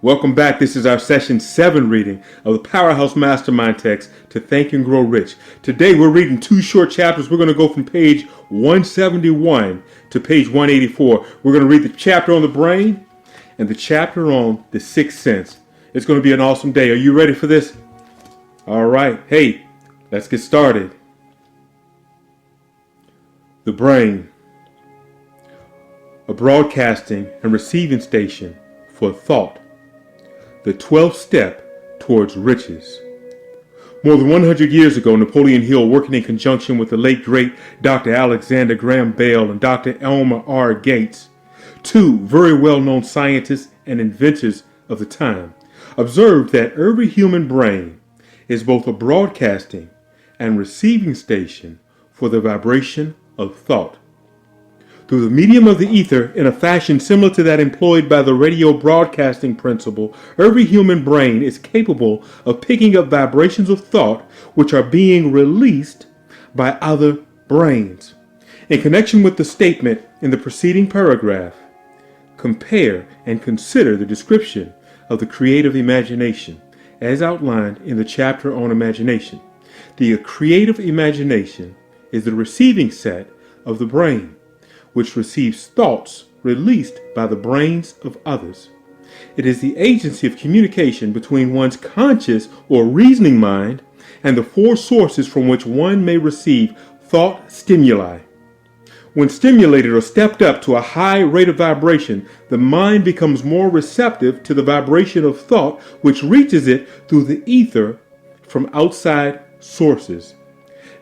Welcome back. This is our session 7 reading of the Powerhouse Mastermind text to Think and Grow Rich. Today we're reading 2 short chapters. We're going to go from page 171 to page 184. We're going to read the chapter on the brain and the chapter on the sixth sense. It's going to be an awesome day. Are you ready for this? All right. Hey, let's get started. The brain, a broadcasting and receiving station for thought. The 12th step towards riches. More than 100 years ago, Napoleon Hill, working in conjunction with the late great Dr. Alexander Graham Bell and Dr. Elmer R. Gates, two very well-known scientists and inventors of the time, observed that every human brain is both a broadcasting and receiving station for the vibration of thought. Through the medium of the ether, in a fashion similar to that employed by the radio broadcasting principle, every human brain is capable of picking up vibrations of thought which are being released by other brains. In connection with the statement in the preceding paragraph, compare and consider the description of the creative imagination as outlined in the chapter on imagination. The creative imagination is the receiving set of the brain, which receives thoughts released by the brains of others. It is the agency of communication between one's conscious or reasoning mind and the four sources from which one may receive thought stimuli. When stimulated or stepped up to a high rate of vibration, the mind becomes more receptive to the vibration of thought which reaches it through the ether from outside sources.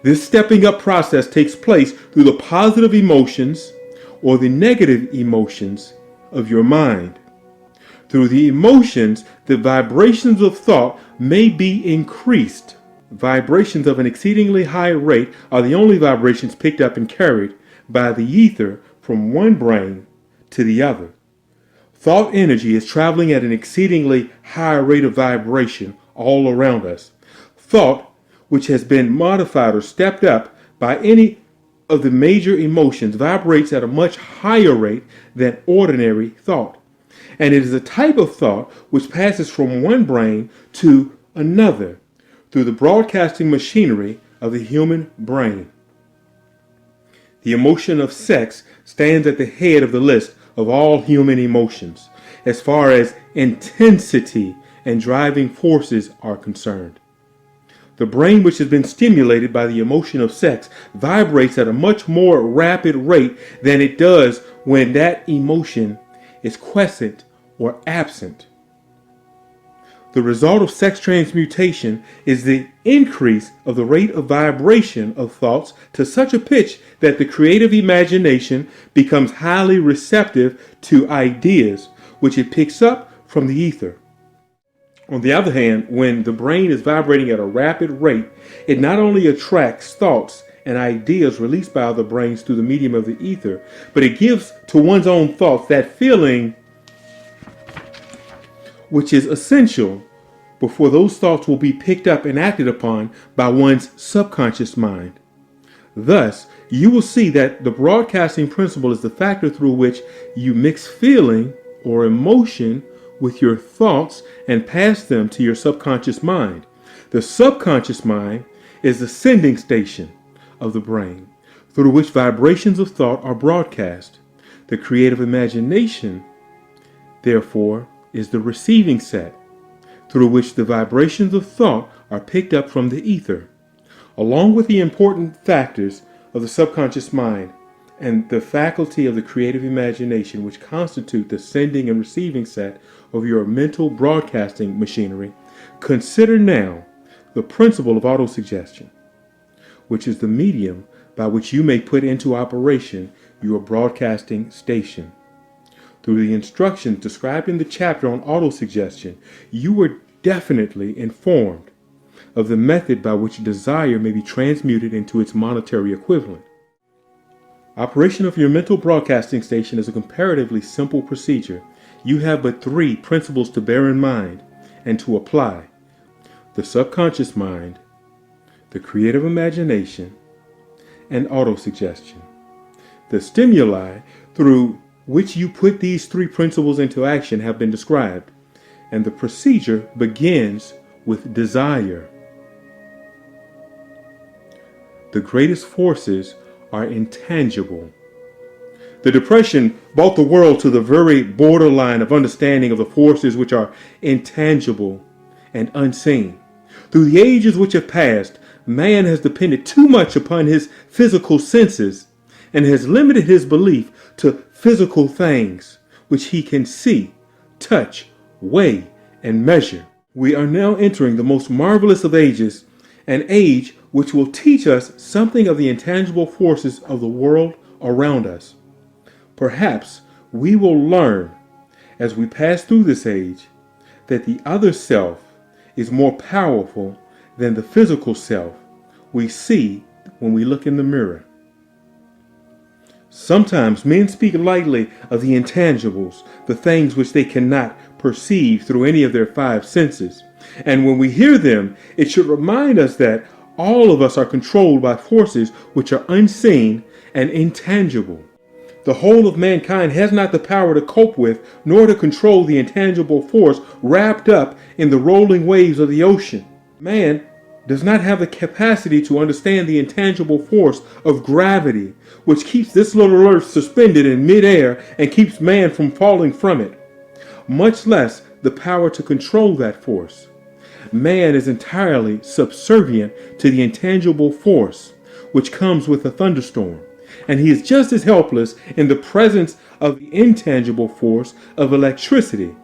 This stepping up process takes place through the positive emotions or the negative emotions of your mind. Through the emotions, the vibrations of thought may be increased. Vibrations of an exceedingly high rate are the only vibrations picked up and carried by the ether from one brain to the other. Thought energy is traveling at an exceedingly high rate of vibration all around us. Thought, which has been modified or stepped up by any of the major emotions, vibrates at a much higher rate than ordinary thought. And it is a type of thought which passes from one brain to another through the broadcasting machinery of the human brain. The emotion of sex stands at the head of the list of all human emotions as far as intensity and driving forces are concerned. The brain, which has been stimulated by the emotion of sex, vibrates at a much more rapid rate than it does when that emotion is quiescent or absent. The result of sex transmutation is the increase of the rate of vibration of thoughts to such a pitch that the creative imagination becomes highly receptive to ideas which it picks up from the ether. On the other hand, when the brain is vibrating at a rapid rate, it not only attracts thoughts and ideas released by other brains through the medium of the ether, but it gives to one's own thoughts that feeling which is essential before those thoughts will be picked up and acted upon by one's subconscious mind. Thus, you will see that the broadcasting principle is the factor through which you mix feeling or emotion with your thoughts and pass them to your subconscious mind. The subconscious mind is the sending station of the brain through which vibrations of thought are broadcast. The creative imagination, therefore, is the receiving set through which the vibrations of thought are picked up from the ether. Along with the important factors of the subconscious mind and the faculty of the creative imagination, which constitute the sending and receiving set of your mental broadcasting machinery, consider now the principle of autosuggestion, which is the medium by which you may put into operation your broadcasting station. Through the instructions described in the chapter on autosuggestion, you were definitely informed of the method by which desire may be transmuted into its monetary equivalent. Operation of your mental broadcasting station is a comparatively simple procedure. You have but 3 principles to bear in mind and to apply: the subconscious mind, the creative imagination, and autosuggestion. The stimuli through which you put these 3 principles into action have been described. and the procedure begins with desire. The greatest forces are intangible. The Depression brought the world to the very borderline of understanding of the forces which are intangible and unseen. Through the ages which have passed, man has depended too much upon his physical senses and has limited his belief to physical things which he can see, touch, weigh, and measure. We are now entering the most marvelous of ages, an age which will teach us something of the intangible forces of the world around us. Perhaps we will learn as we pass through this age that the other self is more powerful than the physical self we see when we look in the mirror. Sometimes men speak lightly of the intangibles, the things which they cannot perceive through any of their five senses. And when we hear them, it should remind us that all of us are controlled by forces which are unseen and intangible. The whole of mankind has not the power to cope with, nor to control the intangible force wrapped up in the rolling waves of the ocean. Man does not have the capacity to understand the intangible force of gravity, which keeps this little earth suspended in midair and keeps man from falling from it, much less the power to control that force. Man is entirely subservient to the intangible force which comes with a thunderstorm, and he is just as helpless in the presence of the intangible force of electricity.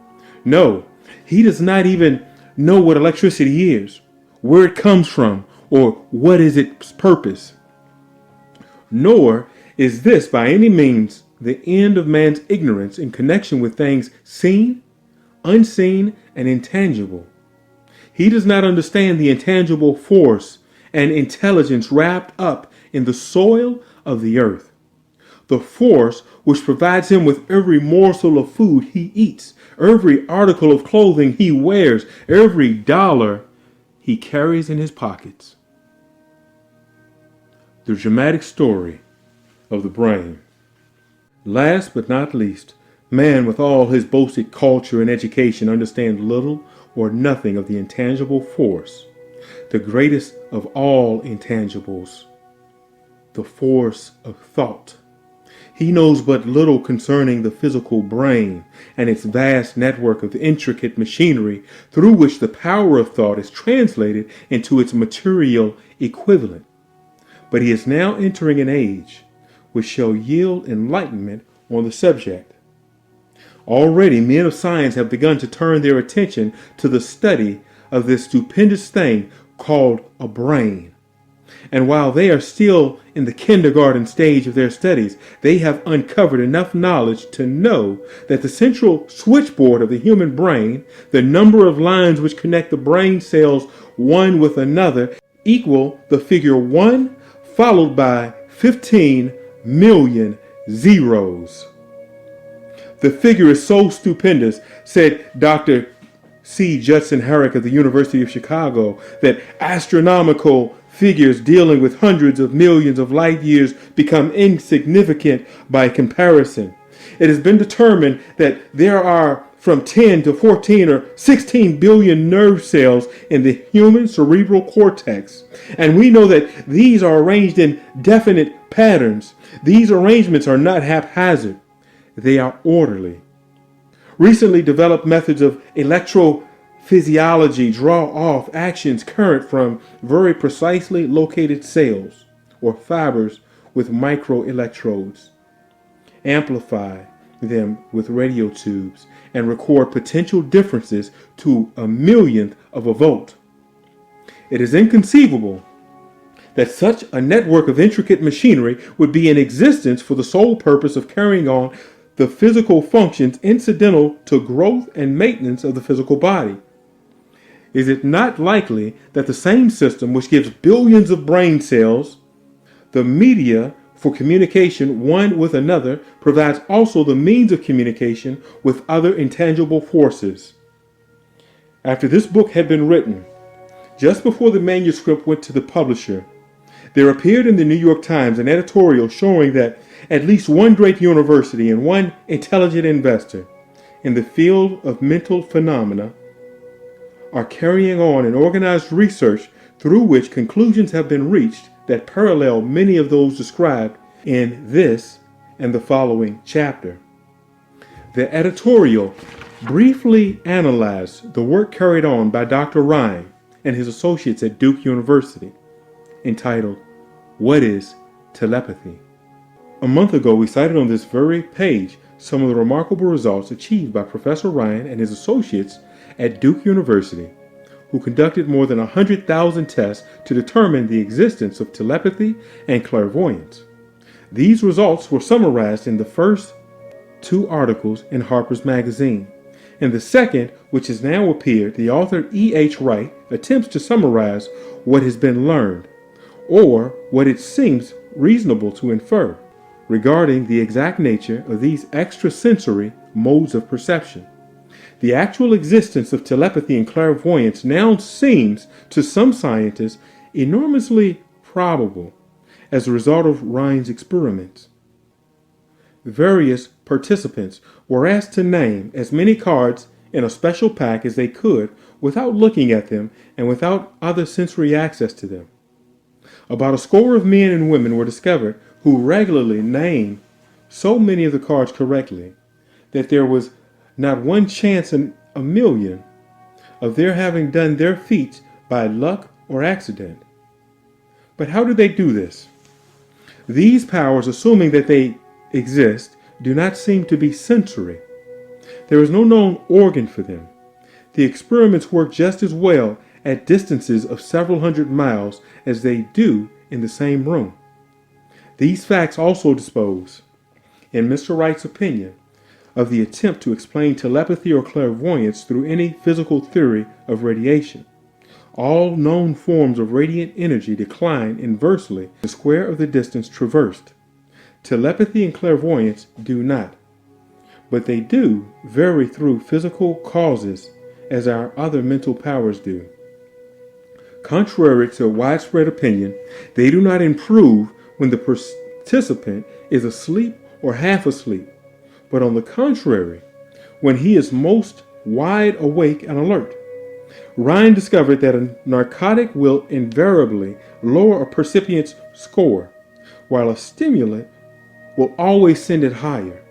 No, he does not even know what electricity is, where it comes from, or what is its purpose. Nor is this by any means the end of man's ignorance in connection with things seen, unseen, and intangible. He does not understand the intangible force and intelligence wrapped up in the soil of the earth. The force which provides him with every morsel of food he eats, every article of clothing he wears, every dollar he carries in his pockets. The dramatic story of the brain. Last but not least, man with all his boasted culture and education understands little or nothing of the intangible force, the greatest of all intangibles, the force of thought. He knows but little concerning the physical brain and its vast network of intricate machinery through which the power of thought is translated into its material equivalent. But he is now entering an age which shall yield enlightenment on the subject. Already men of science have begun to turn their attention to the study of this stupendous thing called a brain. And while they are still in the kindergarten stage of their studies, they have uncovered enough knowledge to know that the central switchboard of the human brain, the number of lines which connect the brain cells one with another, equal the figure 1 followed by 15 million zeros. The figure is so stupendous, said Dr. C. Judson Herrick of the University of Chicago, that astronomical figures dealing with hundreds of millions of light years become insignificant by comparison. It has been determined that there are from 10 to 14 or 16 billion nerve cells in the human cerebral cortex, and we know that these are arranged in definite patterns. These arrangements are not haphazard. They are orderly. Recently developed methods of electrophysiology draw off actions current from very precisely located cells or fibers with microelectrodes, amplify them with radio tubes, and record potential differences to a millionth of a volt. It is inconceivable that such a network of intricate machinery would be in existence for the sole purpose of carrying on the physical functions incidental to growth and maintenance of the physical body. Is it not likely that the same system which gives billions of brain cells the media for communication one with another provides also the means of communication with other intangible forces? After this book had been written, just before the manuscript went to the publisher, there appeared in the New York Times an editorial showing that at least one great university and one intelligent investor in the field of mental phenomena are carrying on an organized research through which conclusions have been reached that parallel many of those described in this and the following chapter. The editorial briefly analyzed the work carried on by Dr. Ryan and his associates at Duke University, entitled, What is Telepathy? A month ago, we cited on this very page some of the remarkable results achieved by Professor Ryan and his associates at Duke University, who conducted more than 100,000 tests to determine the existence of telepathy and clairvoyance. These results were summarized in the first 2 articles in Harper's Magazine. In the second, which has now appeared, the author E.H. Wright attempts to summarize what has been learned, or what it seems reasonable to infer, regarding the exact nature of these extrasensory modes of perception. The actual existence of telepathy and clairvoyance now seems, to some scientists, enormously probable as a result of Ryan's experiments. Various participants were asked to name as many cards in a special pack as they could without looking at them and without other sensory access to them. About a score of men and women were discovered who regularly named so many of the cards correctly that there was not one chance in a million of their having done their feats by luck or accident. But how do they do this? These powers, assuming that they exist, do not seem to be sensory. There is no known organ for them. The experiments work just as well at distances of several hundred miles as they do in the same room. These facts also dispose, in Mr. Wright's opinion, of the attempt to explain telepathy or clairvoyance through any physical theory of radiation. All known forms of radiant energy decline inversely the square of the distance traversed. Telepathy and clairvoyance do not, but they do vary through physical causes as our other mental powers do. Contrary to widespread opinion, they do not improve when the participant is asleep or half asleep, but on the contrary, when he is most wide awake and alert. Ryan discovered that a narcotic will invariably lower a percipient's score, while a stimulant will always send it higher.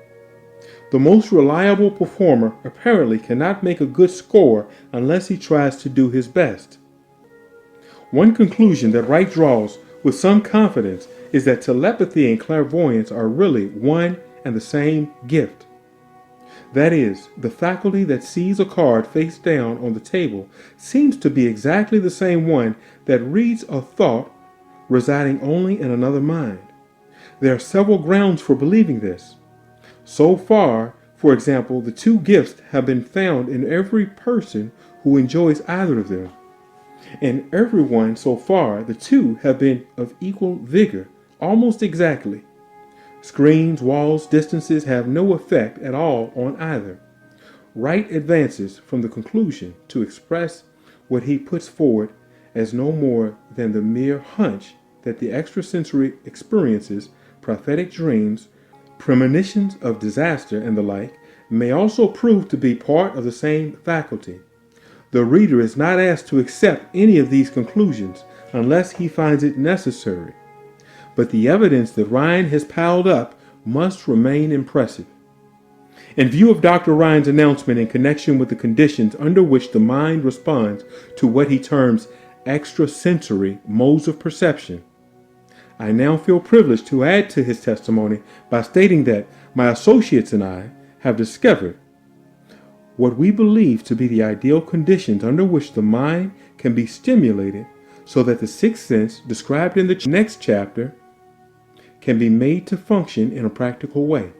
The most reliable performer apparently cannot make a good score unless he tries to do his best. One conclusion that Wright draws with some confidence is that telepathy and clairvoyance are really one and the same gift. That is, the faculty that sees a card face down on the table seems to be exactly the same one that reads a thought residing only in another mind. There are several grounds for believing this. So far, for example, the 2 gifts have been found in every person who enjoys either of them. In everyone so far, the 2 have been of equal vigor, almost exactly. Screens, walls, distances have no effect at all on either. Wright advances from the conclusion to express what he puts forward as no more than the mere hunch that the extrasensory experiences, prophetic dreams, premonitions of disaster, and the like may also prove to be part of the same faculty. The reader is not asked to accept any of these conclusions unless he finds it necessary. But the evidence that Ryan has piled up must remain impressive. In view of Dr. Ryan's announcement in connection with the conditions under which the mind responds to what he terms extrasensory modes of perception, I now feel privileged to add to his testimony by stating that my associates and I have discovered what we believe to be the ideal conditions under which the mind can be stimulated so that the 6th sense described in the next chapter can be made to function in a practical way.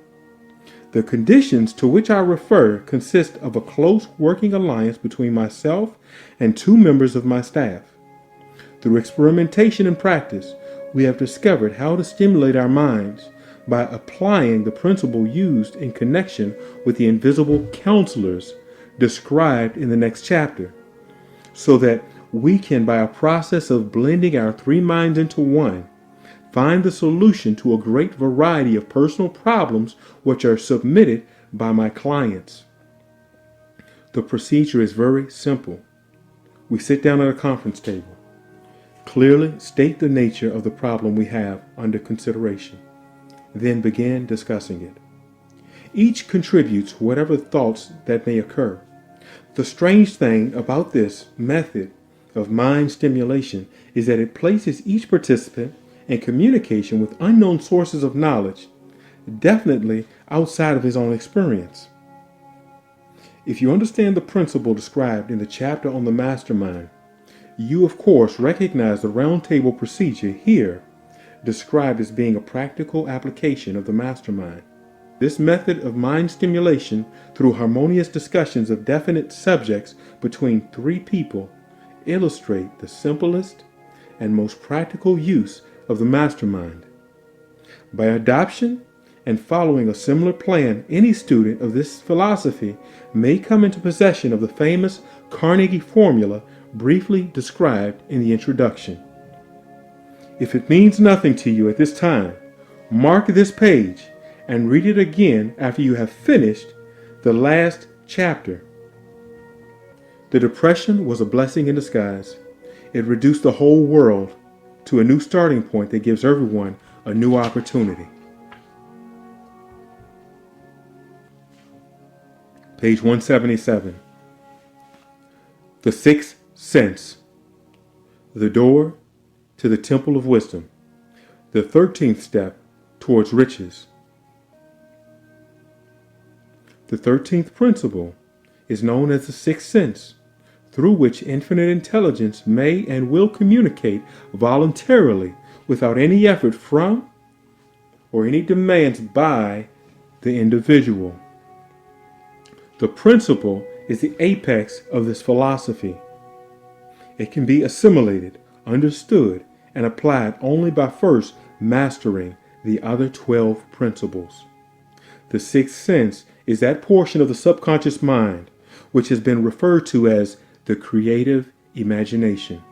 The conditions to which I refer consist of a close working alliance between myself and 2 members of my staff. Through experimentation and practice, we have discovered how to stimulate our minds by applying the principle used in connection with the invisible counselors described in the next chapter, so that we can, by a process of blending our 3 minds into one, find the solution to a great variety of personal problems which are submitted by my clients. The procedure is very simple. We sit down at a conference table, clearly state the nature of the problem we have under consideration, then begin discussing it. Each contributes whatever thoughts that may occur. The strange thing about this method of mind stimulation is that it places each participant in communication with unknown sources of knowledge, definitely outside of his own experience. If you understand the principle described in the chapter on the mastermind, you of course recognize the round table procedure here described as being a practical application of the mastermind. This method of mind stimulation through harmonious discussions of definite subjects between three people illustrate the simplest and most practical use of the mastermind. By adoption and following a similar plan, any student of this philosophy may come into possession of the famous Carnegie formula briefly described in the introduction. If it means nothing to you at this time, mark this page and read it again after you have finished the last chapter. The Depression was a blessing in disguise. It reduced the whole world to a new starting point that gives everyone a new opportunity. Page 177. The Sixth Sense. The door to the Temple of Wisdom. The 13th step towards riches. The 13th principle is known as the Sixth Sense, through which infinite intelligence may and will communicate voluntarily without any effort from or any demands by the individual. The principle is the apex of this philosophy. It can be assimilated, understood, and applied only by first mastering the other 12 principles. The sixth sense is that portion of the subconscious mind which has been referred to as the creative imagination.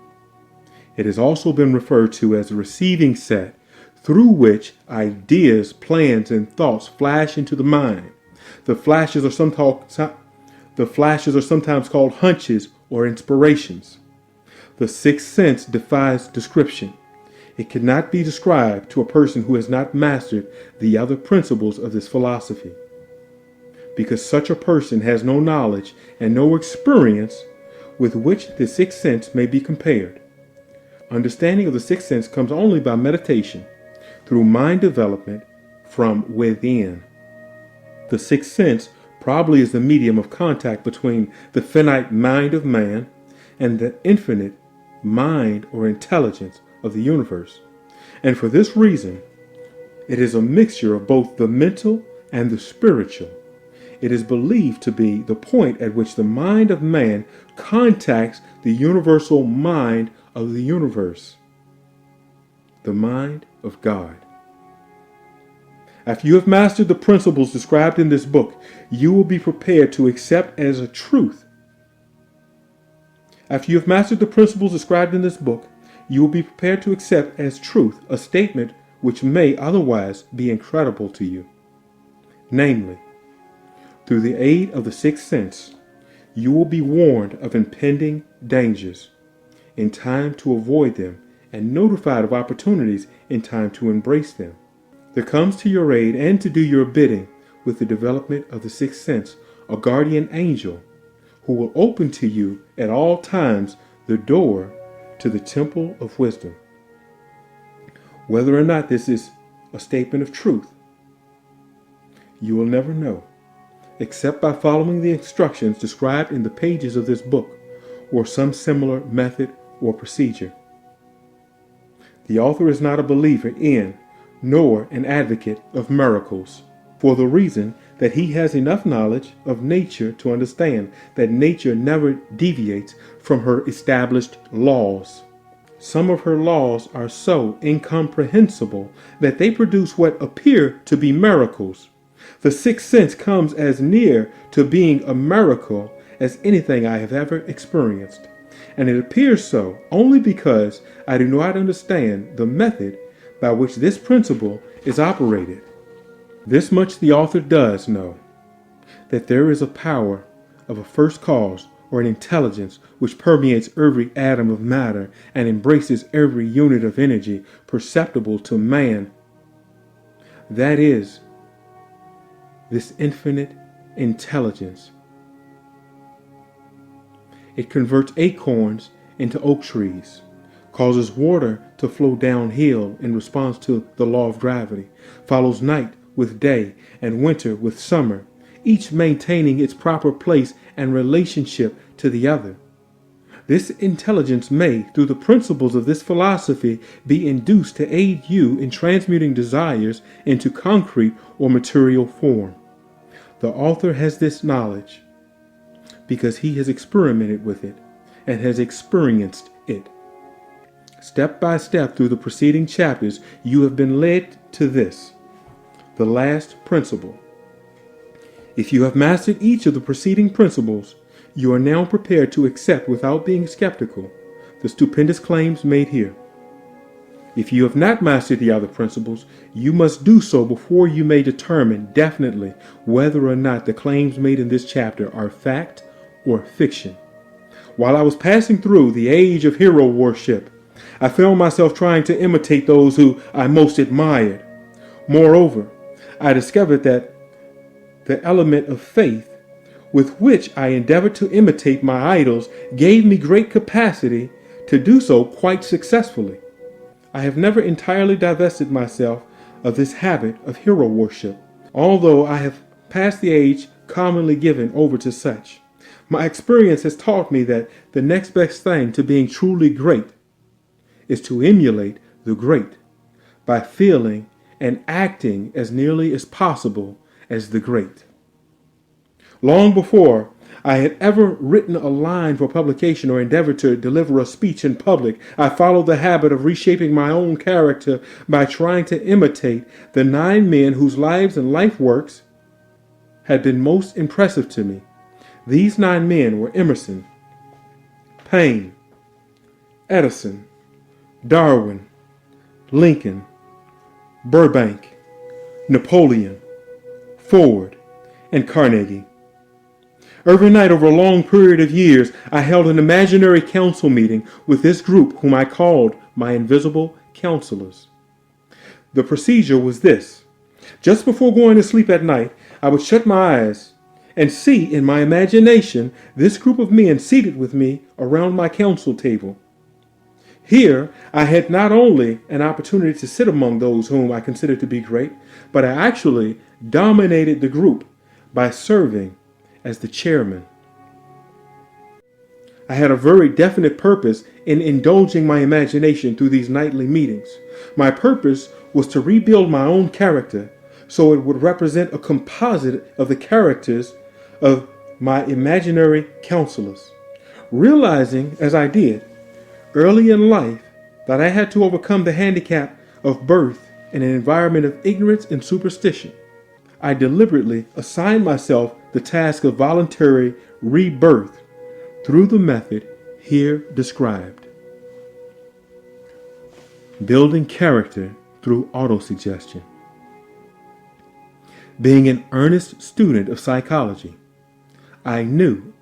It has also been referred to as the receiving set, through which ideas, plans, and thoughts flash into the mind. The flashes are sometimes called hunches or inspirations. The sixth sense defies description. It cannot be described to a person who has not mastered the other principles of this philosophy, because such a person has no knowledge and no experience with which the sixth sense may be compared. Understanding of the sixth sense comes only by meditation, through mind development from within. The sixth sense probably is the medium of contact between the finite mind of man and the infinite mind or intelligence of the universe. And for this reason, it is a mixture of both the mental and the spiritual. It is believed to be the point at which the mind of man contacts the universal mind of the universe, the mind of God. After you have mastered the principles described in this book, you will be prepared to accept as a truth. After you have mastered the principles described in this book, you will be prepared to accept as truth a statement which may otherwise be incredible to you. Namely, through the aid of the sixth sense, you will be warned of impending dangers in time to avoid them and notified of opportunities in time to embrace them. There comes to your aid and to do your bidding with the development of the sixth sense a guardian angel who will open to you at all times the door to the temple of wisdom. Whether or not this is a statement of truth, you will never know, except by following the instructions described in the pages of this book or some similar method or procedure. The author is not a believer in nor an advocate of miracles, for the reason that he has enough knowledge of nature to understand that nature never deviates from her established laws. Some of her laws are so incomprehensible that they produce what appear to be miracles. The sixth sense comes as near to being a miracle as anything I have ever experienced, and it appears so only because I do not understand the method by which this principle is operated. This much the author does know, that there is a power of a first cause or an intelligence which permeates every atom of matter and embraces every unit of energy perceptible to man. That is, this infinite intelligence. It converts acorns into oak trees, causes water to flow downhill in response to the law of gravity, follows night with day and winter with summer, each maintaining its proper place and relationship to the other. This intelligence may, through the principles of this philosophy, be induced to aid you in transmuting desires into concrete or material form. The author has this knowledge because he has experimented with it and has experienced it. Step by step through the preceding chapters, you have been led to this, the last principle. If you have mastered each of the preceding principles, you are now prepared to accept without being skeptical the stupendous claims made here. If you have not mastered the other principles, you must do so before you may determine definitely whether or not the claims made in this chapter are fact or fiction. While I was passing through the age of hero worship, I found myself trying to imitate those who I most admired. Moreover, I discovered that the element of faith with which I endeavored to imitate my idols gave me great capacity to do so quite successfully. I have never entirely divested myself of this habit of hero worship, although I have passed the age commonly given over to such. My experience has taught me that the next best thing to being truly great is to emulate the great by feeling and acting as nearly as possible as the great. Long before I had ever written a line for publication or endeavored to deliver a speech in public, I followed the habit of reshaping my own character by trying to imitate the 9 men whose lives and life works had been most impressive to me. These 9 men were Emerson, Paine, Edison, Darwin, Lincoln, Burbank, Napoleon, Ford, and Carnegie. Every night over a long period of years, I held an imaginary council meeting with this group whom I called my invisible counselors. The procedure was this. Just before going to sleep at night, I would shut my eyes and see in my imagination this group of men seated with me around my council table. Here, I had not only an opportunity to sit among those whom I considered to be great, but I actually dominated the group by serving as the chairman. I had a very definite purpose in indulging my imagination through these nightly meetings. My purpose was to rebuild my own character so it would represent a composite of the characters of my imaginary counselors. Realizing, as I did, early in life that I had to overcome the handicap of birth in an environment of ignorance and superstition, I deliberately assigned myself the task of voluntary rebirth through the method here described. Building character through autosuggestion. Being an earnest student of psychology, I knew,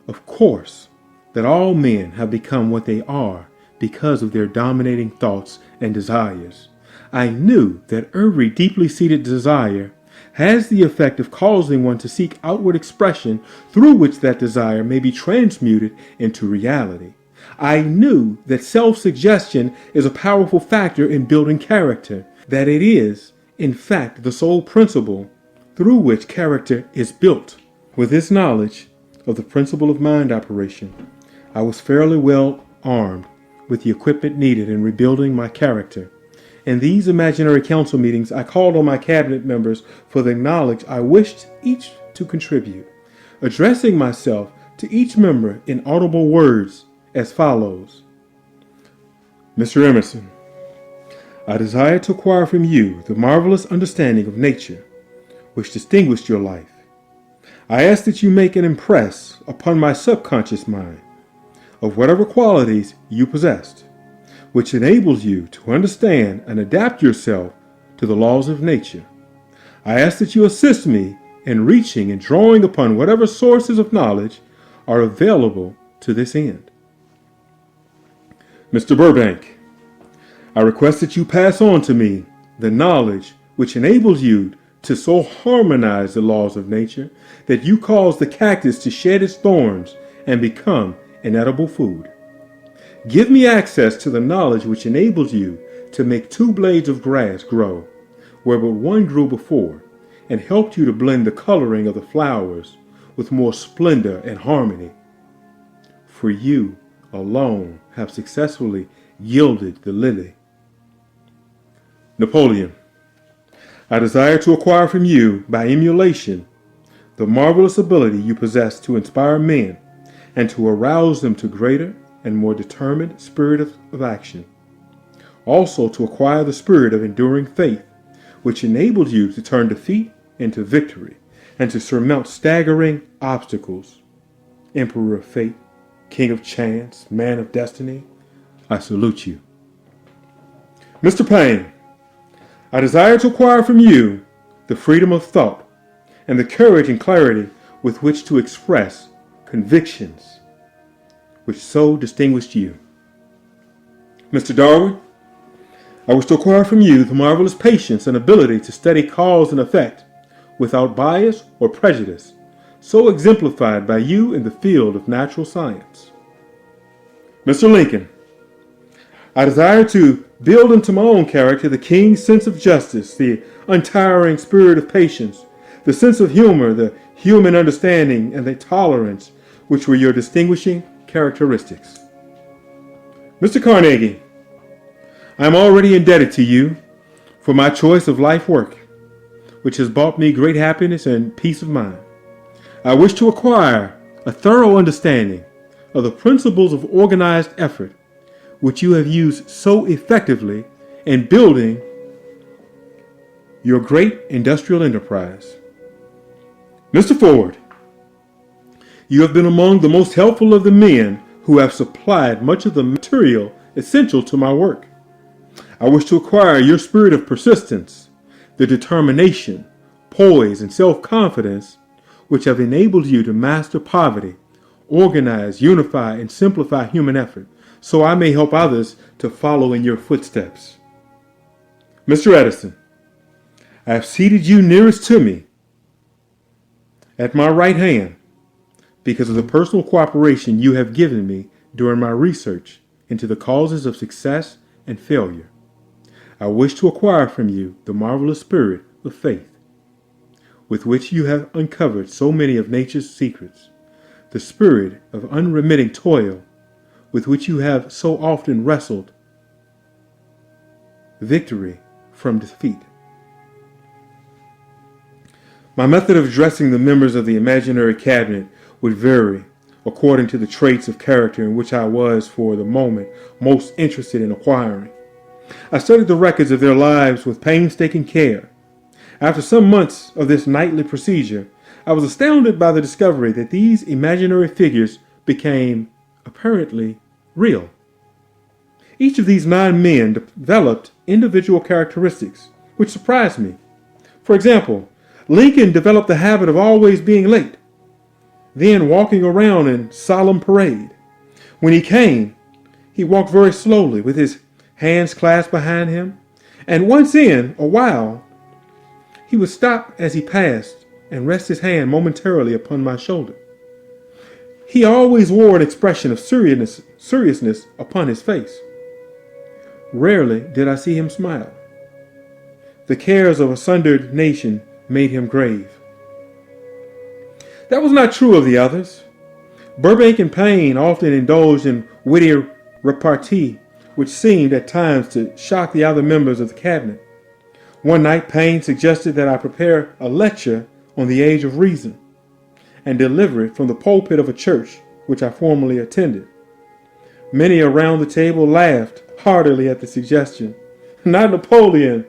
of course, that all men have become what they are because of their dominating thoughts and desires. I knew that every deeply seated desire has the effect of causing one to seek outward expression through which that desire may be transmuted into reality. I knew that self-suggestion is a powerful factor in building character, that it is, in fact, the sole principle through which character is built. With this knowledge of the principle of mind operation, I was fairly well armed with the equipment needed in rebuilding my character. In these imaginary council meetings, I called on my cabinet members for the knowledge I wished each to contribute, addressing myself to each member in audible words as follows. Mr. Emerson, I desire to acquire from you the marvelous understanding of nature which distinguished your life. I ask that you make an impress upon my subconscious mind of whatever qualities you possessed, which enables you to understand and adapt yourself to the laws of nature. I ask that you assist me and reaching and drawing upon whatever sources of knowledge are available to this end. Mr. Burbank, I request that you pass on to me the knowledge which enables you to so harmonize the laws of nature that you cause the cactus to shed its thorns and become an edible food. Give me access to the knowledge which enables you to make 2 blades of grass grow where but one grew before, and helped you to blend the coloring of the flowers with more splendor and harmony. For you alone have successfully yielded the lily. Napoleon, I desire to acquire from you, by emulation, the marvelous ability you possess to inspire men and to arouse them to greater and more determined spirit of action. Also to acquire the spirit of enduring faith, which enables you to turn defeat into victory and to surmount staggering obstacles. Emperor of fate, king of chance, man of destiny, I salute you. Mr. Payne, I desire to acquire from you the freedom of thought and the courage and clarity with which to express convictions which so distinguished you. Mr. Darwin, I wish to acquire from you the marvelous patience and ability to study cause and effect without bias or prejudice, so exemplified by you in the field of natural science. Mr. Lincoln, I desire to build into my own character the king's sense of justice, the untiring spirit of patience, the sense of humor, the human understanding, and the tolerance which were your distinguishing characteristics. Mr. Carnegie, I am already indebted to you for my choice of life work, which has brought me great happiness and peace of mind. I wish to acquire a thorough understanding of the principles of organized effort, which you have used so effectively in building your great industrial enterprise. Mr. Ford, you have been among the most helpful of the men who have supplied much of the material essential to my work. I wish to acquire your spirit of persistence, the determination, poise, and self-confidence which have enabled you to master poverty, organize, unify, and simplify human effort, so I may help others to follow in your footsteps. Mr. Edison, I have seated you nearest to me at my right hand because of the personal cooperation you have given me during my research into the causes of success and failure. I wish to acquire from you the marvelous spirit of faith, with which you have uncovered so many of nature's secrets, the spirit of unremitting toil, with which you have so often wrestled victory from defeat. My method of addressing the members of the imaginary cabinet would vary according to the traits of character in which I was, for the moment, most interested in acquiring. I studied the records of their lives with painstaking care. After some months of this nightly procedure, I was astounded by the discovery that these imaginary figures became apparently real. Each of these 9 men developed individual characteristics, which surprised me. For example, Lincoln developed the habit of always being late, then walking around in solemn parade. When he came, he walked very slowly with his hands clasped behind him, and once in a while, he would stop as he passed and rest his hand momentarily upon my shoulder. He always wore an expression of seriousness upon his face. Rarely did I see him smile. The cares of a sundered nation made him grave. That was not true of the others. Burbank and Payne often indulged in witty repartee, which seemed at times to shock the other members of the cabinet. One night, Payne suggested that I prepare a lecture on the age of reason and deliver it from the pulpit of a church which I formerly attended. Many around the table laughed heartily at the suggestion. Not Napoleon.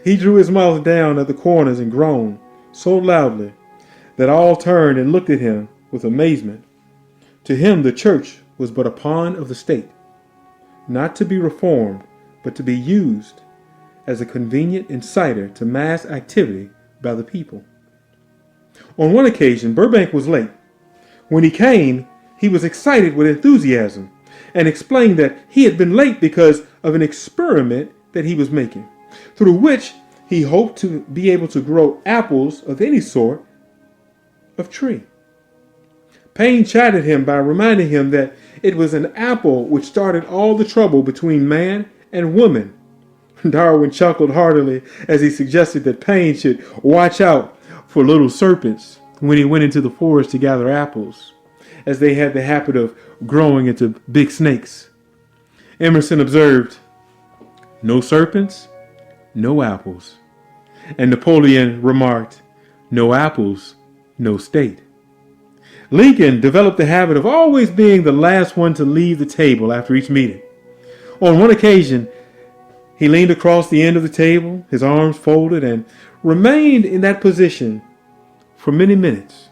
He drew his mouth down at the corners and groaned so loudly that all turned and looked at him with amazement. To him, the church was but a pawn of the state, not to be reformed, but to be used as a convenient inciter to mass activity by the people. On one occasion, Burbank was late. When he came, he was excited with enthusiasm and explained that he had been late because of an experiment that he was making, through which he hoped to be able to grow apples of any sort of tree. Payne chided him by reminding him that it was an apple which started all the trouble between man and woman. Darwin chuckled heartily as he suggested that Payne should watch out for little serpents when he went into the forest to gather apples, as they had the habit of growing into big snakes. Emerson observed, "No serpents, no apples." And Napoleon remarked, "No apples, no state." Lincoln developed the habit of always being the last one to leave the table after each meeting. On one occasion, he leaned across the end of the table, his arms folded, and remained in that position for many minutes.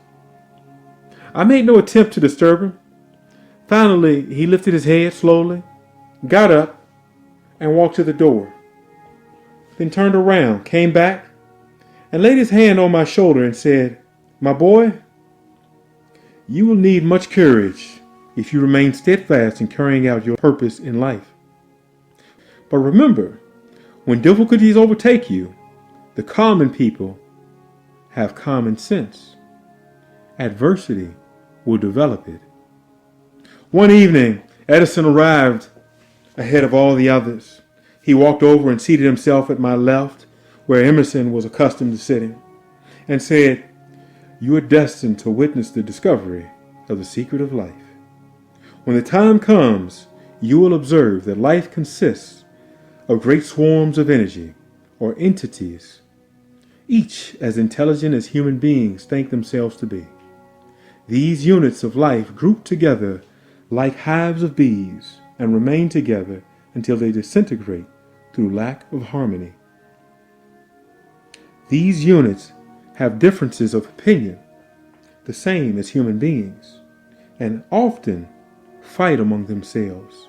I made no attempt to disturb him. Finally, he lifted his head slowly, got up, and walked to the door. Then turned around, came back, and laid his hand on my shoulder and said, "My boy, you will need much courage if you remain steadfast in carrying out your purpose in life. But remember, when difficulties overtake you, the common people have common sense. Adversity will develop it." One evening, Edison arrived ahead of all the others. He walked over and seated himself at my left, where Emerson was accustomed to sitting, and said, "You are destined to witness the discovery of the secret of life. When the time comes, you will observe that life consists of great swarms of energy, or entities, each as intelligent as human beings think themselves to be. These units of life group together like hives of bees and remain together until they disintegrate through lack of harmony. These units have differences of opinion, the same as human beings, and often fight among themselves.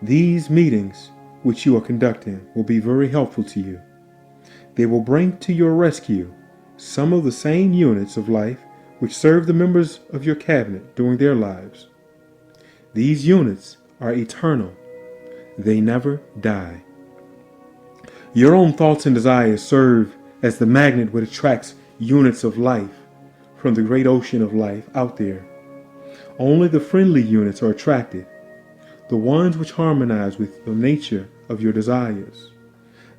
These meetings which you are conducting will be very helpful to you. They will bring to your rescue some of the same units of life which serve the members of your cabinet during their lives. These units are eternal. They never die. Your own thoughts and desires serve as the magnet which attracts units of life from the great ocean of life out there. Only the friendly units are attracted, the ones which harmonize with the nature of your desires.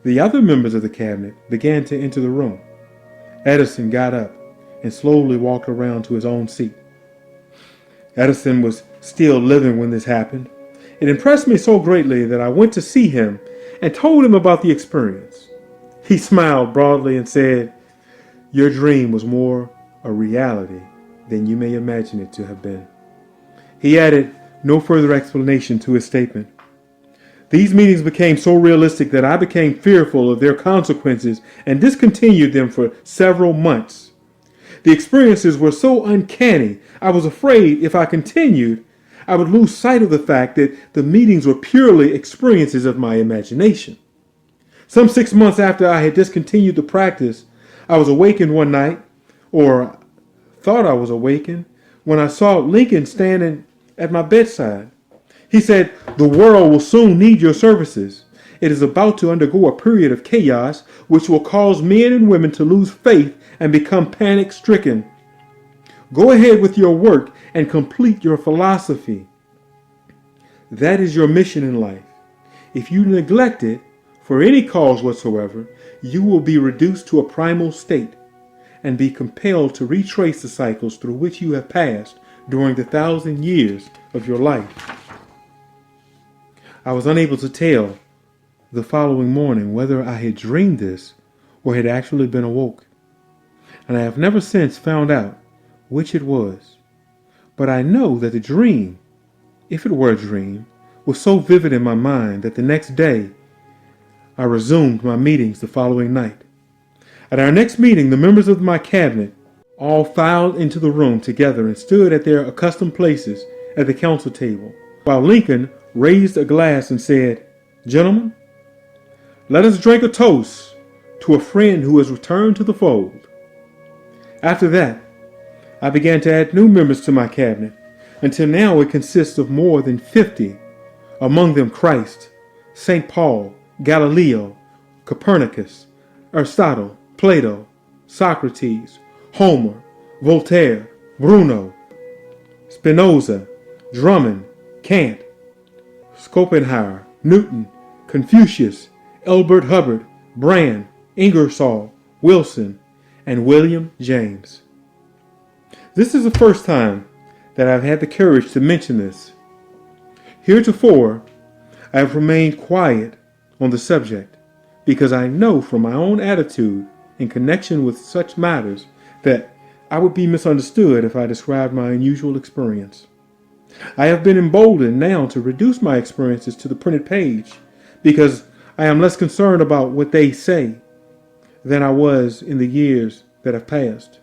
The other members of the cabinet began to enter the room. Edison got up and slowly walked around to his own seat. Edison was still living when this happened. It impressed me so greatly that I went to see him and told him about the experience. He smiled broadly and said, "Your dream was more a reality than you may imagine it to have been." He added no further explanation to his statement. These meetings became so realistic that I became fearful of their consequences and discontinued them for several months. The experiences were so uncanny, I was afraid if I continued, I would lose sight of the fact that the meetings were purely experiences of my imagination. Some 6 months after I had discontinued the practice, I was awakened one night, or thought I was awakened, when I saw Lincoln standing at my bedside. He said, "The world will soon need your services. It is about to undergo a period of chaos which will cause men and women to lose faith and become panic-stricken. Go ahead with your work and complete your philosophy. That is your mission in life. If you neglect it, for any cause whatsoever, you will be reduced to a primal state and be compelled to retrace the cycles through which you have passed during the 1,000 years of your life." I was unable to tell the following morning whether I had dreamed this or had actually been awoke, and I have never since found out which it was. But I know that the dream, if it were a dream, was so vivid in my mind that the next day I resumed my meetings the following night. At our next meeting, the members of my cabinet all filed into the room together and stood at their accustomed places at the council table, while Lincoln raised a glass and said, "Gentlemen, let us drink a toast to a friend who has returned to the fold." After that, I began to add new members to my cabinet, until now it consists of more than 50, among them Christ, St. Paul, Galileo, Copernicus, Aristotle, Plato, Socrates, Homer, Voltaire, Bruno, Spinoza, Drummond, Kant, Schopenhauer, Newton, Confucius, Elbert Hubbard, Brand, Ingersoll, Wilson, and William James. This is the first time that I've had the courage to mention this. Heretofore, I have remained quiet on the subject because I know from my own attitude in connection with such matters that I would be misunderstood if I described my unusual experience. I have been emboldened now to reduce my experiences to the printed page because I am less concerned about what they say than I was in the years that have passed.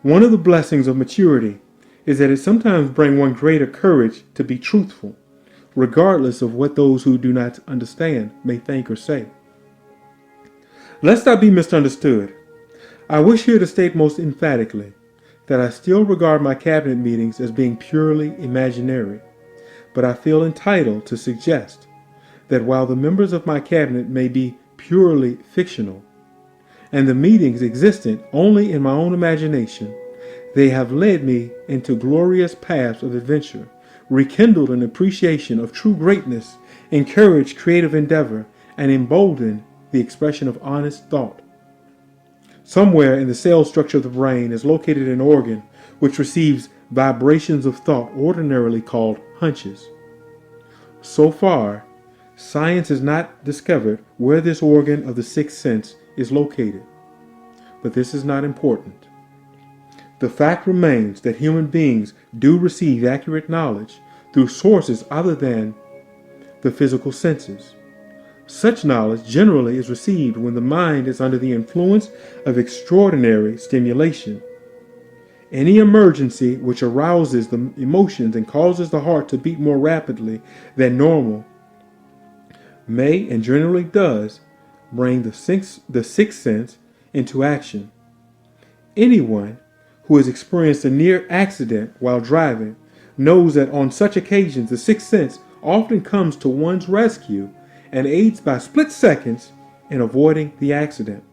One of the blessings of maturity is that it sometimes brings one greater courage to be truthful, regardless of what those who do not understand may think or say. Lest I be misunderstood, I wish here to state most emphatically that I still regard my cabinet meetings as being purely imaginary, but I feel entitled to suggest that while the members of my cabinet may be purely fictional, and the meetings existent only in my own imagination, they have led me into glorious paths of adventure, rekindled an appreciation of true greatness, encouraged creative endeavor, and emboldened the expression of honest thought. Somewhere in the cell structure of the brain is located an organ which receives vibrations of thought ordinarily called hunches. So far, science has not discovered where this organ of the sixth sense is located, but this is not important. The fact remains that human beings do receive accurate knowledge through sources other than the physical senses. Such knowledge generally is received when the mind is under the influence of extraordinary stimulation. Any emergency which arouses the emotions and causes the heart to beat more rapidly than normal may, and generally does, bring the sixth sense into action. Anyone who has experienced a near accident while driving knows that on such occasions the sixth sense often comes to one's rescue and aids by split seconds in avoiding the accident.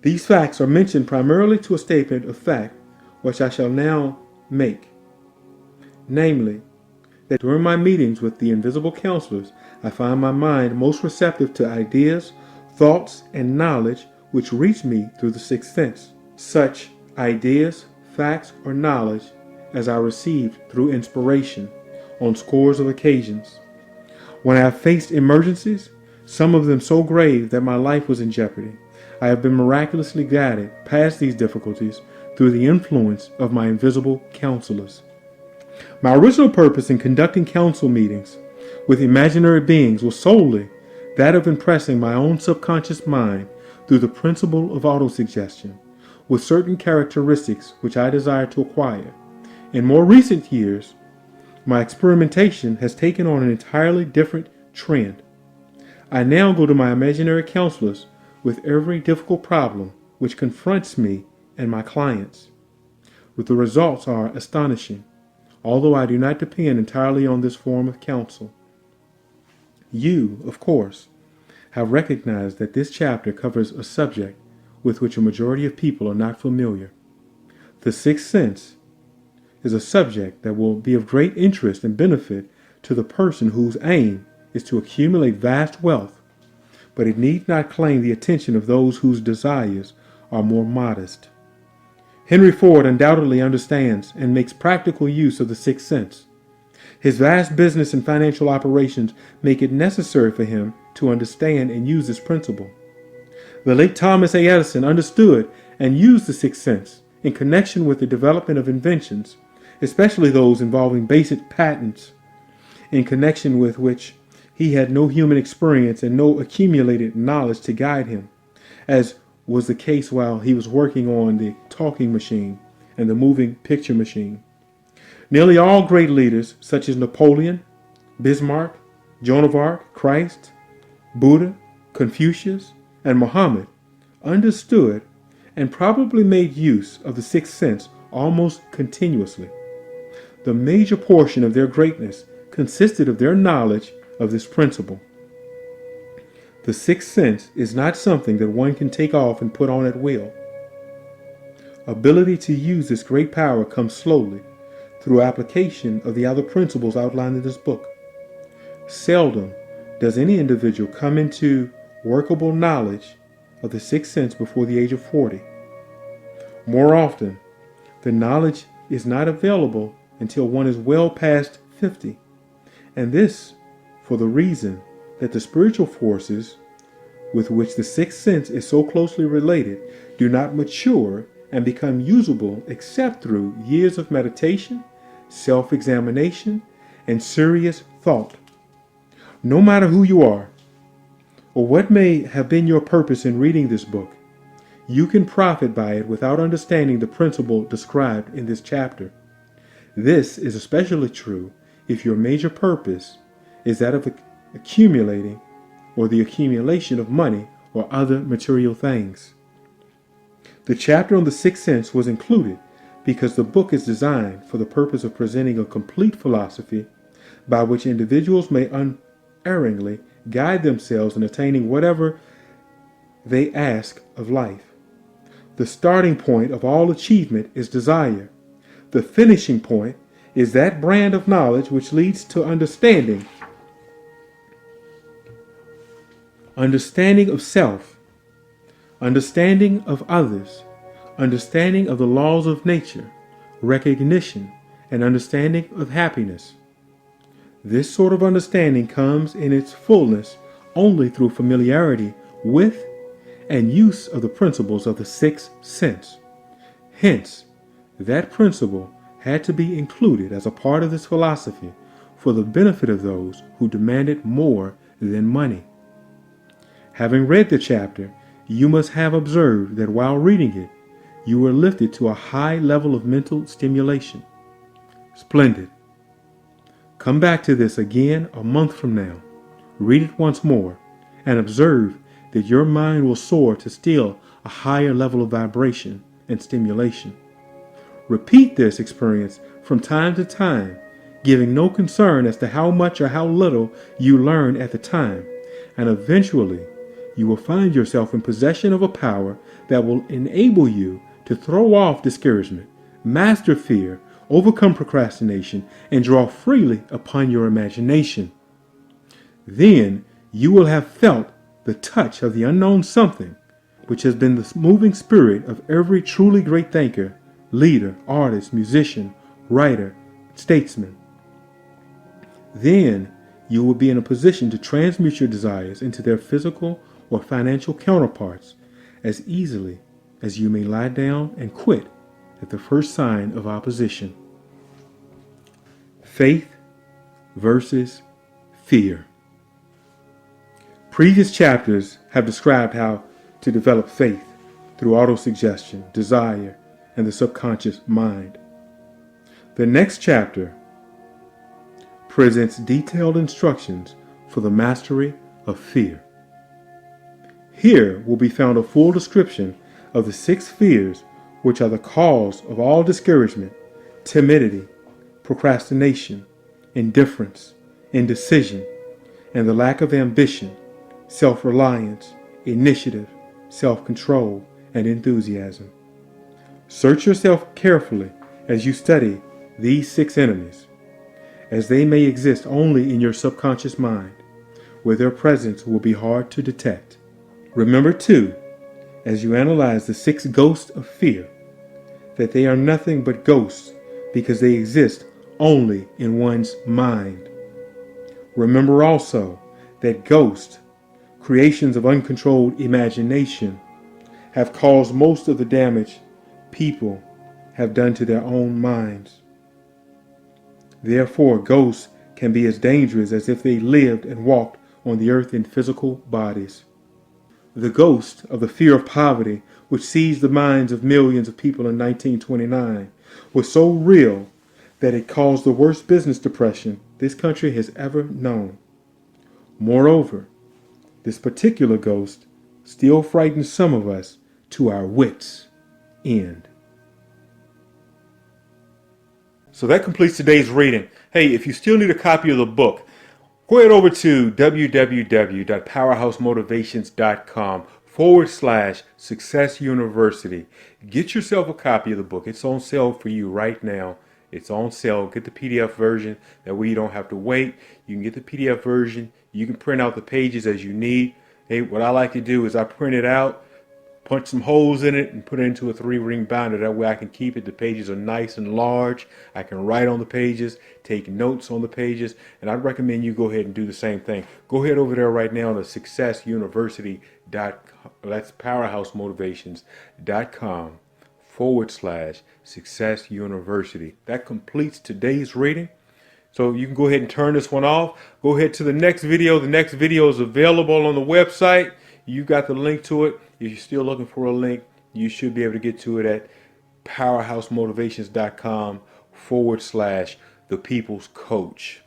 These facts are mentioned primarily to a statement of fact which I shall now make, namely, that during my meetings with the invisible counselors, I find my mind most receptive to ideas, thoughts, and knowledge which reach me through the sixth sense. Such ideas, facts, or knowledge as I received through inspiration on scores of occasions. When I have faced emergencies, some of them so grave that my life was in jeopardy, I have been miraculously guided past these difficulties through the influence of my invisible counselors. My original purpose in conducting council meetings with imaginary beings was solely that of impressing my own subconscious mind through the principle of autosuggestion with certain characteristics which I desire to acquire. In more recent years, my experimentation has taken on an entirely different trend. I now go to my imaginary counselors with every difficult problem which confronts me and my clients. But the results are astonishing, although I do not depend entirely on this form of counsel. You, of course, have recognized that this chapter covers a subject with which a majority of people are not familiar. The sixth sense is a subject that will be of great interest and benefit to the person whose aim is to accumulate vast wealth, but it need not claim the attention of those whose desires are more modest. Henry Ford undoubtedly understands and makes practical use of the sixth sense. His vast business and financial operations make it necessary for him to understand and use this principle. The late Thomas A. Edison understood and used the sixth sense in connection with the development of inventions, especially those involving basic patents, in connection with which he had no human experience and no accumulated knowledge to guide him, as was the case while he was working on the talking machine and the moving picture machine. Nearly all great leaders, such as Napoleon, Bismarck, Joan of Arc, Christ, Buddha, Confucius, and Muhammad, understood and probably made use of the sixth sense almost continuously. The major portion of their greatness consisted of their knowledge of this principle. The sixth sense is not something that one can take off and put on at will. Ability to use this great power comes slowly through application of the other principles outlined in this book. Seldom does any individual come into workable knowledge of the sixth sense before the age of 40. More often, the knowledge is not available until one is well past 50, and this for the reason that the spiritual forces with which the sixth sense is so closely related do not mature and become usable except through years of meditation, self-examination, and serious thought. No matter who you are, or what may have been your purpose in reading this book, you can profit by it without understanding the principle described in this chapter. This is especially true if your major purpose is that of accumulating or the accumulation of money or other material things. The chapter on the sixth sense was included because the book is designed for the purpose of presenting a complete philosophy by which individuals may unerringly guide themselves in attaining whatever they ask of life. The starting point of all achievement is desire. The finishing point is that brand of knowledge which leads to understanding of self, understanding of others, understanding of the laws of nature, recognition, and understanding of happiness. This sort of understanding comes in its fullness only through familiarity with and use of the principles of the sixth sense. Hence, that principle had to be included as a part of this philosophy for the benefit of those who demanded more than money. Having read the chapter, you must have observed that while reading it, you were lifted to a high level of mental stimulation. Splendid. Come back to this again a month from now. Read it once more and observe that your mind will soar to still a higher level of vibration and stimulation. Repeat this experience from time to time, giving no concern as to how much or how little you learn at the time, and eventually you will find yourself in possession of a power that will enable you to throw off discouragement, master fear, overcome procrastination, and draw freely upon your imagination. Then you will have felt the touch of the unknown something, which has been the moving spirit of every truly great thinker, leader, artist, musician, writer, statesman. Then you will be in a position to transmute your desires into their physical or financial counterparts as easily as you may lie down and quit at the first sign of opposition. Faith versus fear. Previous chapters have described how to develop faith through autosuggestion, desire, and the subconscious mind. The next chapter presents detailed instructions for the mastery of fear. Here will be found a full description of the 6 fears which are the cause of all discouragement, timidity, procrastination, indifference, indecision, and the lack of ambition, self-reliance, initiative, self-control, and enthusiasm. Search yourself carefully as you study these 6 enemies, as they may exist only in your subconscious mind, where their presence will be hard to detect. Remember, too, as you analyze the 6 ghosts of fear, that they are nothing but ghosts because they exist only in one's mind. Remember also that ghosts, creations of uncontrolled imagination, have caused most of the damage people have done to their own minds. Therefore, ghosts can be as dangerous as if they lived and walked on the earth in physical bodies. The ghost of the fear of poverty, which seized the minds of millions of people in 1929, was so real that it caused the worst business depression this country has ever known. Moreover, this particular ghost still frightens some of us to our wits' end. So that completes today's reading. Hey, if you still need a copy of the book, go ahead over to www.powerhousemotivations.com/Success University. Get yourself a copy of the book. It's on sale for you right now. It's on sale. Get the PDF version. That way you don't have to wait. You can get the PDF version. You can print out the pages as you need. Hey, what I like to do is I print it out, punch some holes in it, and put it into a 3-ring binder. That way I can keep it. The pages are nice and large. I can write on the pages, take notes on the pages, and I'd recommend you go ahead and do the same thing. Go ahead over there right now to successuniversity.com. That's powerhousemotivations.com/Success University. That completes today's reading. So you can go ahead and turn this one off. Go ahead to the next video. The next video is available on the website. You got the link to it. If you're still looking for a link, you should be able to get to it at powerhousemotivations.com/The People's Coach.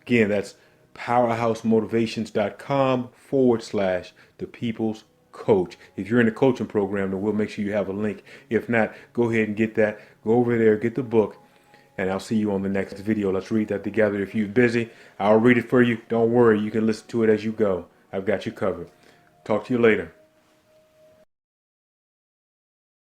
Again, that's powerhousemotivations.com/The People's Coach. If you're in the coaching program, then we'll make sure you have a link. If not, go ahead and get that. Go over there, get the book, and I'll see you on the next video. Let's read that together. If you're busy, I'll read it for you. Don't worry, you can listen to it as you go. I've got you covered. Talk to you later.